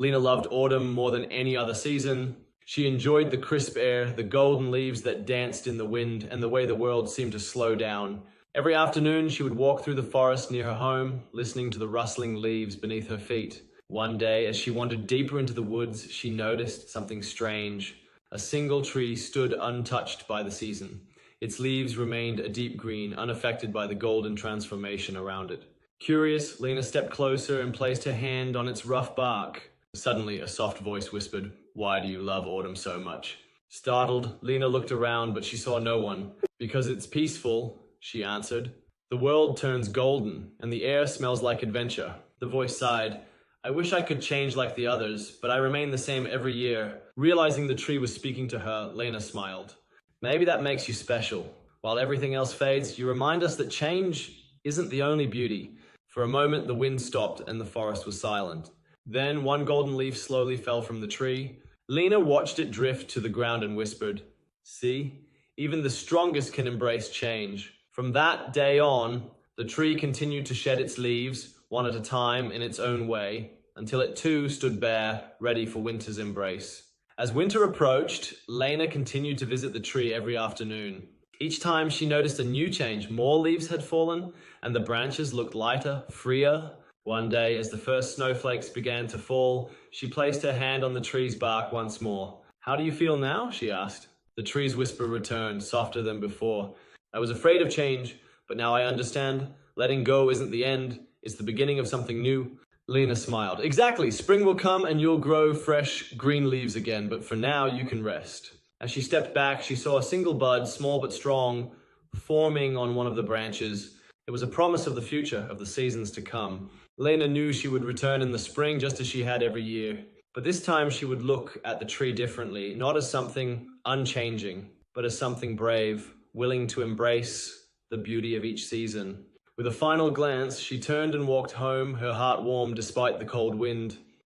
Lena loved autumn more than any other season. She enjoyed the crisp air, the golden leaves that danced in the wind, and the way the world seemed to slow down. Every afternoon, she would walk through the forest near her home, listening to the rustling leaves beneath her feet. One day, as she wandered deeper into the woods, she noticed something strange. A single tree stood untouched by the season. Its leaves remained a deep green, unaffected by the golden transformation around it. Curious, Lena stepped closer and placed her hand on its rough bark. Suddenly, a soft voice whispered, "Why do you love autumn so much?" Startled, Lena looked around, but she saw no one. "Because it's peaceful," she answered. "The world turns golden, and the air smells like adventure." The voice sighed. "I wish I could change like the others, but I remain the same every year." Realizing the tree was speaking to her, Lena smiled. "Maybe that makes you special. While everything else fades, you remind us that change isn't the only beauty." For a moment, the wind stopped and the forest was silent. Then one golden leaf slowly fell from the tree. Lena watched it drift to the ground and whispered, "See, even the strongest can embrace change." From that day on, the tree continued to shed its leaves, one at a time in its own way, until it too stood bare, ready for winter's embrace. As winter approached, Lena continued to visit the tree every afternoon. Each time she noticed a new change. More leaves had fallen, and the branches looked lighter, freer. One day, as the first snowflakes began to fall, she placed her hand on the tree's bark once more. "How do you feel now?" she asked. The tree's whisper returned, softer than before. "I was afraid of change, but now I understand. Letting go isn't the end, it's the beginning of something new." Lena smiled. "Exactly, spring will come and you'll grow fresh green leaves again, but for now you can rest." As she stepped back, she saw a single bud, small but strong, forming on one of the branches. It was a promise of the future, of the seasons to come. Lena knew she would return in the spring just as she had every year. But this time she would look at the tree differently, not as something unchanging, but as something brave, willing to embrace the beauty of each season. With a final glance, she turned and walked home, her heart warm despite the cold wind.